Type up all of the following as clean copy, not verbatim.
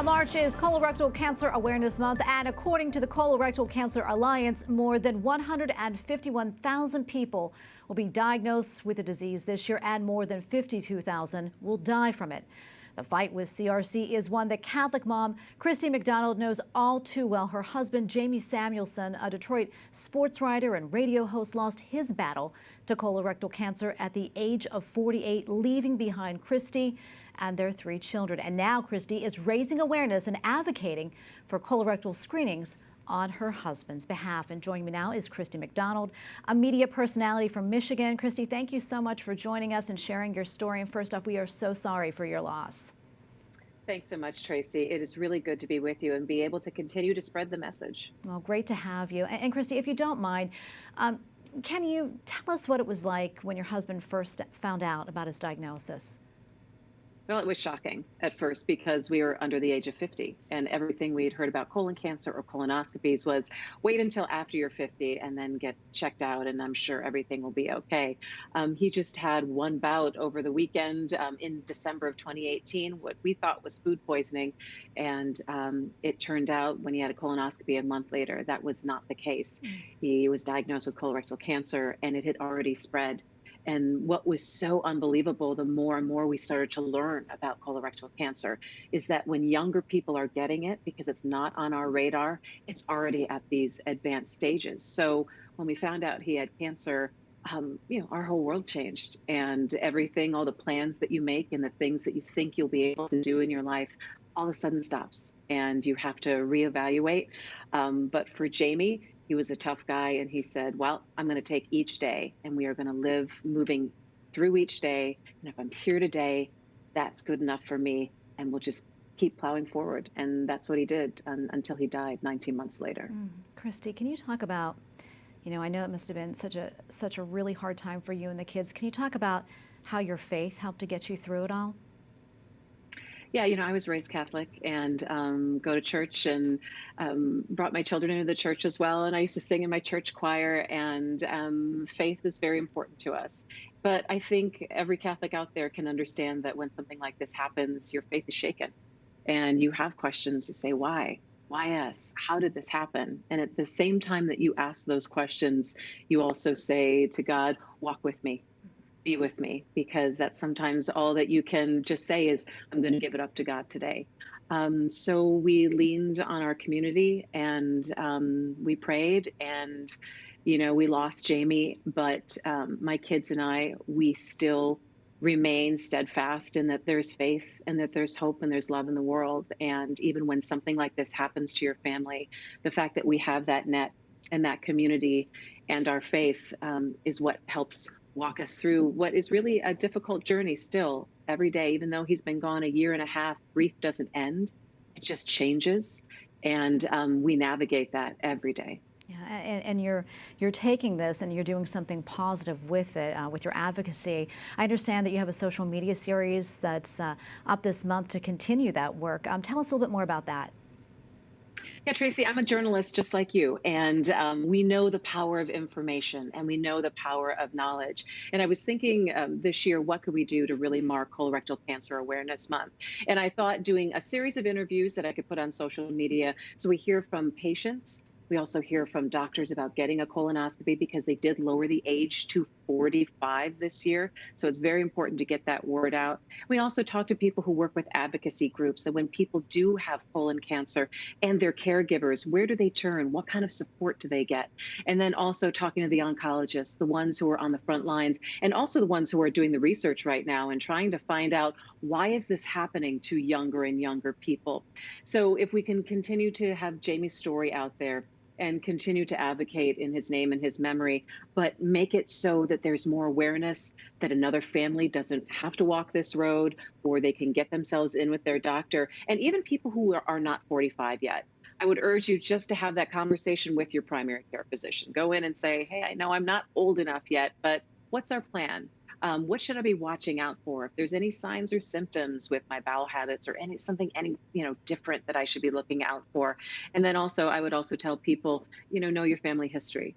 March is Colorectal Cancer Awareness Month, and according to the Colorectal Cancer Alliance, more than 151,000 people will be diagnosed with the disease this year, and more than 52,000 will die from it. The fight with CRC is one that Catholic mom Christy McDonald knows all too well. Her husband, Jamie Samuelson, a Detroit sports writer and radio host, lost his battle to colorectal cancer at the age of 48, leaving behind Christy and their 3 children. And now Christy is raising awareness and advocating for colorectal screenings on her husband's behalf. And joining me now is Christy McDonald, a media personality from Michigan. Christy, thank you so much for joining us and sharing your story. And first off, we are so sorry for your loss. Thanks so much, Tracy. It is really good to be with you and be able to continue to spread the message. Well, great to have you. And Christy, if you don't mind, can you tell us what it was like when your husband first found out about his diagnosis? Well, it was shocking at first because we were under the age of 50, and everything we had heard about colon cancer or colonoscopies was wait until after you're 50 and then get checked out, and I'm sure everything will be okay. He just had one bout over the weekend in December of 2018, what we thought was food poisoning, and it turned out when he had a colonoscopy a month later, that was not the case. He was diagnosed with colorectal cancer, and it had already spread. And what was so unbelievable, the more and more we started to learn about colorectal cancer, is that when younger people are getting it, because it's not on our radar, it's already at these advanced stages. So when we found out he had cancer, our whole world changed, and everything, all the plans that you make and the things that you think you'll be able to do in your life, all of a sudden stops, and you have to reevaluate. But for Jamie, he was a tough guy, and he said, well, I'm going to take each day, and we are going to live moving through each day. And if I'm here today, that's good enough for me, and we'll just keep plowing forward. And that's what he did until he died 19 months later. Christy, can you talk about, I know it must have been such a really hard time for you and the kids. Can you talk about how your faith helped to get you through it all? Yeah, I was raised Catholic and go to church, and brought my children into the church as well. And I used to sing in my church choir, and faith is very important to us. But I think every Catholic out there can understand that when something like this happens, your faith is shaken and you have questions. You say, why? Why us? How did this happen? And at the same time that you ask those questions, you also say to God, walk with me. Be with me, because that's sometimes all that you can just say is, I'm going to give it up to God today. So we leaned on our community, and we prayed, and, we lost Jamie, but my kids and I, we still remain steadfast in that there's faith and that there's hope and there's love in the world. And even when something like this happens to your family, the fact that we have that net and that community and our faith is what helps walk us through what is really a difficult journey still every day. Even though he's been gone a year and a half, grief doesn't end. It just changes. And we navigate that every day. Yeah, and you're taking this and you're doing something positive with it, with your advocacy. I understand that you have a social media series that's up this month to continue that work. Tell us a little bit more about that. Yeah, Tracy, I'm a journalist just like you, and we know the power of information, and we know the power of knowledge. And I was thinking this year, what could we do to really mark Colorectal Cancer Awareness Month? And I thought doing a series of interviews that I could put on social media, so we hear from patients. We also hear from doctors about getting a colonoscopy, because they did lower the age to 45 this year. So it's very important to get that word out. We also talk to people who work with advocacy groups, that when people do have colon cancer and their caregivers, where do they turn? What kind of support do they get? And then also talking to the oncologists, the ones who are on the front lines, and also the ones who are doing the research right now and trying to find out, why is this happening to younger and younger people? So if we can continue to have Jamie's story out there and continue to advocate in his name and his memory, but make it so that there's more awareness, that another family doesn't have to walk this road, or they can get themselves in with their doctor. And even people who are not 45 yet, I would urge you just to have that conversation with your primary care physician. Go in and say, hey, I know I'm not old enough yet, but what's our plan? What should I be watching out for? If there's any signs or symptoms with my bowel habits, or any different that I should be looking out for. And then also, I would also tell people, know your family history.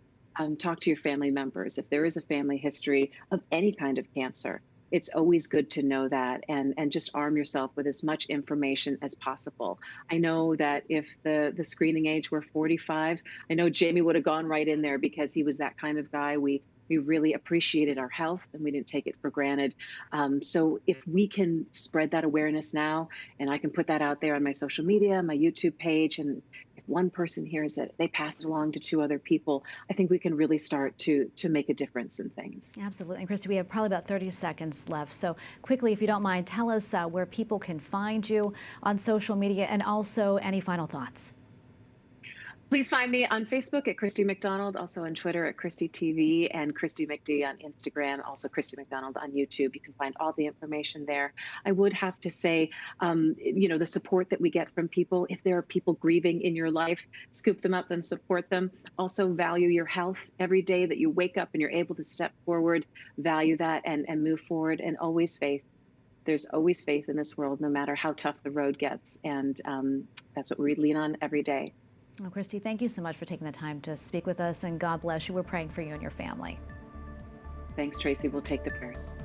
Talk to your family members. If there is a family history of any kind of cancer, it's always good to know that, and just arm yourself with as much information as possible. I know that if the screening age were 45, I know Jamie would have gone right in there because he was that kind of guy. We really appreciated our health and we didn't take it for granted. So if we can spread that awareness now, and I can put that out there on my social media, my YouTube page, and if one person hears it, they pass it along to 2 other people, I think we can really start to make a difference in things. Absolutely. And Christy, we have probably about 30 seconds left. So quickly, if you don't mind, tell us where people can find you on social media, and also any final thoughts. Please find me on Facebook at Christy McDonald, also on Twitter at Christy TV, and Christy McD on Instagram, also Christy McDonald on YouTube. You can find all the information there. I would have to say, the support that we get from people, if there are people grieving in your life, scoop them up and support them. Also value your health every day that you wake up and you're able to step forward, value that and move forward, and always faith. There's always faith in this world, no matter how tough the road gets. And that's what we lean on every day. Well, Christy, thank you so much for taking the time to speak with us, and God bless you. We're praying for you and your family. Thanks, Tracy. We'll take the prayers.